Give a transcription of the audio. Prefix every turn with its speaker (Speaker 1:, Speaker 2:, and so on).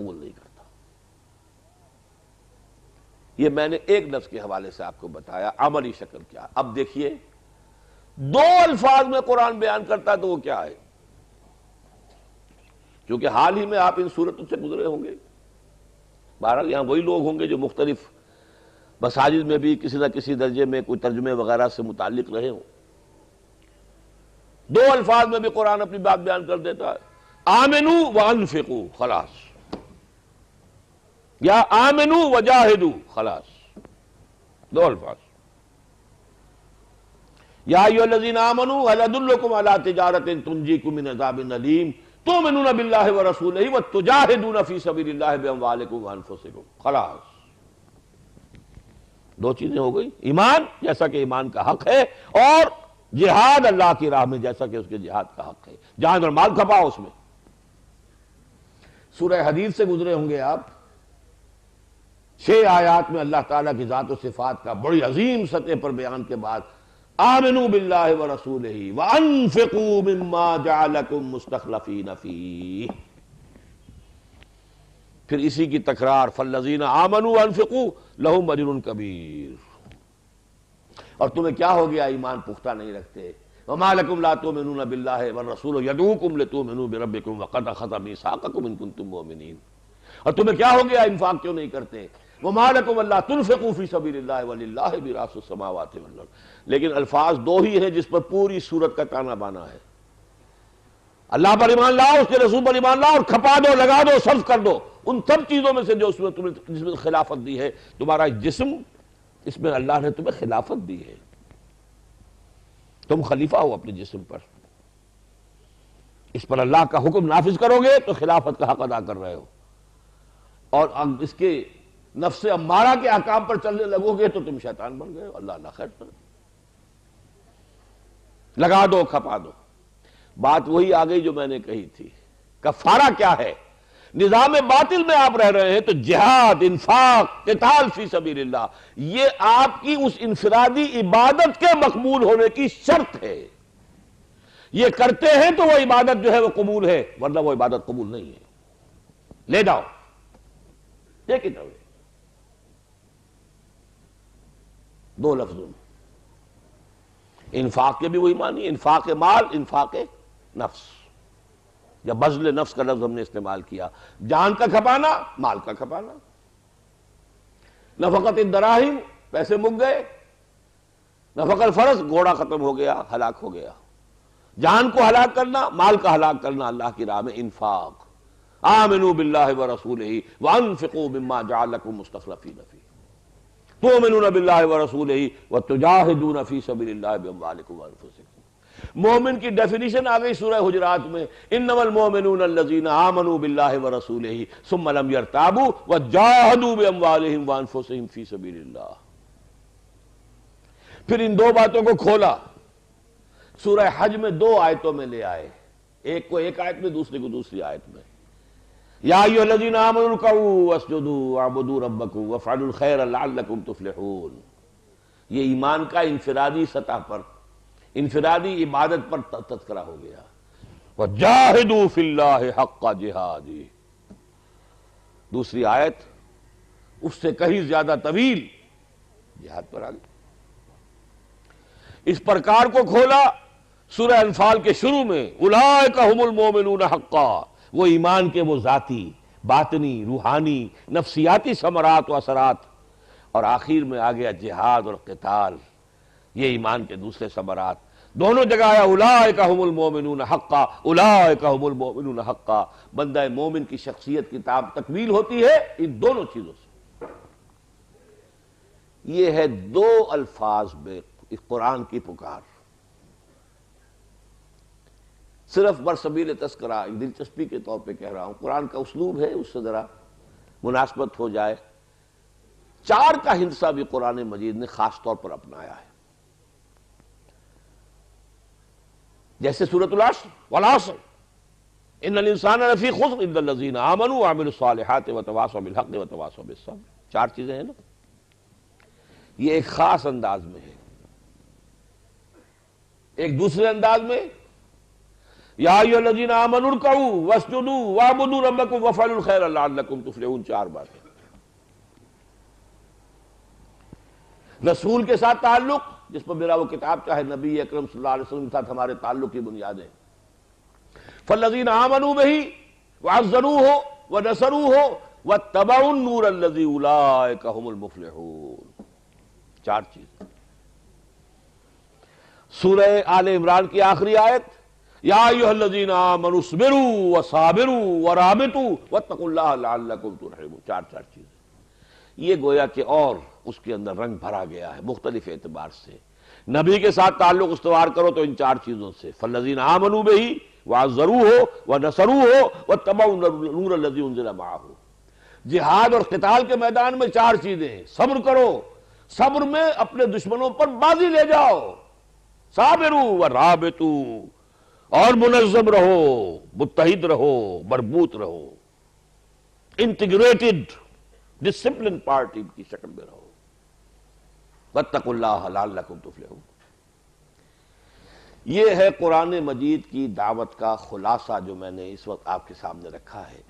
Speaker 1: قبول نہیں کرتا۔ یہ میں نے ایک لفظ کے حوالے سے آپ کو بتایا، عملی شکل کیا۔ اب دیکھیے دو الفاظ میں قرآن بیان کرتا ہے تو وہ کیا ہے؟ کیونکہ حال ہی میں آپ ان صورتوں سے گزرے ہوں گے، بہرحال یہاں وہی لوگ ہوں گے جو مختلف مساجد میں بھی کسی نہ کسی درجے میں کوئی ترجمے وغیرہ سے متعلق رہے ہوں۔ دو الفاظ میں بھی قرآن اپنی بات بیان کر دیتا ہے، آمنوا وانفقوا، خلاص، یا آمنوا وجاہدوا، خلاص، دو الفاظ۔ یا ایھا الذین آمنوا هل ادلکم علی تجارۃ تنجیکم من عذاب علیم تؤمنون باللہ ورسولہ وتجاہدون فی سبیل اللہ باموالکم وانفسکم، خلاص، دو چیزیں ہو گئی، ایمان جیسا کہ ایمان کا حق ہے، اور جہاد اللہ کی راہ میں جیسا کہ اس کے جہاد کا حق ہے، جان اور مال کھپاؤ اس میں۔ سورہ حدید سے گزرے ہوں گے آپ، 6 آیات میں اللہ تعالیٰ کی ذات و صفات کا بڑی عظیم سطح پر بیان کے بعد آمنوا باللہ ورسولہ وانفقوا مما جعلکم مستخلفین فیہ، پھر اسی کی تکرار فالذین آمنوا وانفقوا لہم اجر کبیر۔ اور تمہیں کیا ہو گیا ایمان پختہ نہیں رکھتے؟ وما لکم لا تؤمنون باللہ والرسول یدعوکم لتؤمنوا بربکم وقد اخذ میثاقکم ان کنتم مؤمنین۔ اور تمہیں کیا ہو گیا انفاق کیوں نہیں کرتے؟ وما لکم الا تنفقوا فی سبیل اللہ وللہ میراث السماوات والارض۔ لیکن الفاظ دو ہی ہیں جس پر پوری سورت کا تانا بانا ہے، اللہ پر ایمان لاؤ، اس کے رسول پر ایمان لاؤ، اور کھپا دو، لگا دو، صرف کر دو ان سب چیزوں میں سے جو اس میں تمہیں جس میں خلافت دی ہے۔ تمہارا جسم، اس میں اللہ نے تمہیں خلافت دی ہے، تم خلیفہ ہو اپنے جسم پر، اس پر اللہ کا حکم نافذ کرو گے تو خلافت کا حق ادا کر رہے ہو، اور اس کے نفس امارہ کے احکام پر چلنے لگو گے تو تم شیطان بن گئے ہو۔ اللہ اللہ خیر کرے، لگا دو، کھپا دو۔ بات وہی آ گئی جو میں نے کہی تھی، کفارہ کیا ہے؟ نظام باطل میں آپ رہ رہے ہیں تو جہاد، انفاق، قتال فی سبیل اللہ، یہ آپ کی اس انفرادی عبادت کے مقبول ہونے کی شرط ہے۔ یہ کرتے ہیں تو وہ عبادت جو ہے وہ قبول ہے، ورنہ وہ عبادت قبول نہیں ہے۔ لے جاؤ، ٹیک اٹ اوے، دو لفظوں میں۔ انفاق کے بھی وہی معنی، انفاق مال، انفاق نفس، یا بذل نفس کا لفظ ہم نے استعمال کیا، جان کا کھپانا، مال کا کھپانا۔ نفقت الدراہم، پیسے مک گئے، نفق الفرس، گھوڑا ختم ہو گیا، ہلاک ہو گیا۔ جان کو ہلاک کرنا، مال کا ہلاک کرنا اللہ کی راہ میں انفاق۔ آمنوا باللہ ورسولہ وانفقوا مما جعلکم مستخلفین فیہ تؤمنون باللہ ورسولہ وتجاہدون فی سبیل اللہ باموالکم وانفسکم۔ مومن کی ڈیفینیشن آ گئی سورہ حجرات میں، انما المؤمنون الذین آمنوا باللہ ورسولہ ثم لم یرتابوا وجاہدوا باموالہم وانفسہم فی سبیل اللہ۔ پھر ان دو باتوں کو کھولا، سورہ حج میں 2 آیتوں میں لے آئے، ایک کو ایک آیت میں، دوسرے کو دوسری آیت میں۔ یا ایھا الذین آمنوا ارکعوا واسجدوا واعبدوا ربکم وافعلوا الخیر لعلکم تفلحون۔ یہ ایمان کا انفرادی سطح پر، انفرادی عبادت پر تذکرہ ہو گیا۔ وجاہدوا فی اللہ حق جہادہ، دوسری آیت اس سے کہیں زیادہ طویل جہاد پر آ گئی۔ اس پرکار کو کھولا سورہ انفال کے شروع میں، اولئک ھم المؤمنون حقا، وہ ایمان کے وہ ذاتی، باطنی، روحانی، نفسیاتی ثمرات و اثرات، اور آخر میں آ گیا جہاد اور قتال، یہ ایمان کے دوسرے ثمرات۔ دونوں جگہ آیا اولئک ھم المؤمنون حقا، اولئک ھم المؤمنون حقا۔ بندہ مومن کی شخصیت کی تکمیل ہوتی ہے ان دونوں چیزوں سے۔ یہ ہے 2 الفاظ میں اس قرآن کی پکار۔ صرف برسبیل تذکرہ، ایک دلچسپی کے طور پہ کہہ رہا ہوں، قرآن کا اسلوب ہے اس سے ذرا مناسبت ہو جائے۔ 4 کا ہندسہ بھی قرآن مجید نے خاص طور پر اپنایا ہے، جیسے سورۃ العصر، والعصر ان الانسان لفی خسر الا الذین آمنوا وعملوا الصالحات وتواصوا بالحق وتواصوا بالصبر۔ 4 چیزیں ہیں نا، یہ ایک خاص انداز میں ہے۔ ایک دوسرے انداز میں یا ایھا الذین آمنوا ارکعوا واسجدوا واعبدوا ربکم وافعلوا الخیر لعلکم تفلحون، 4 باتیں۔ رسول کے ساتھ تعلق، جس پر میرا وہ کتاب چاہے نبی اکرم صلی اللہ علیہ وسلم کے ساتھ ہمارے تعلق کی بنیادیں، فالذین آمنوا بہ وعزروہ ونصروہ واتبعوا النور الذی اولئک هم المفلحون، 4 چیز۔ سورہ آل عمران کی آخری آیت، یا ایھا الذین آمنوا اصبروا وصابروا ورابطوا واتقوا اللہ لعلکم ترحمون، 4 چیزیں۔ یہ گویا کہ اور اس کے اندر رنگ بھرا گیا ہے مختلف اعتبار سے۔ نبی کے ساتھ تعلق استوار کرو تو ان 4 چیزوں سے، فالذین آمنوا بہ وعزروہ ونصروہ واتبعوا النور الذی انزل معہ۔ جہاد اور قتال کے میدان میں 4 چیزیں ہیں، صبر کرو، صبر میں اپنے دشمنوں پر بازی لے جاؤ، صابروا ورابطوا، اور منظم رہو، متحد رہو، مربوط رہو، انٹیگریٹڈ ڈسپلن پارٹی کی شکل میں رہو، واتقوا اللہ لعلکم تفلحون۔ یہ ہے قرآن مجید کی دعوت کا خلاصہ جو میں نے اس وقت آپ کے سامنے رکھا ہے۔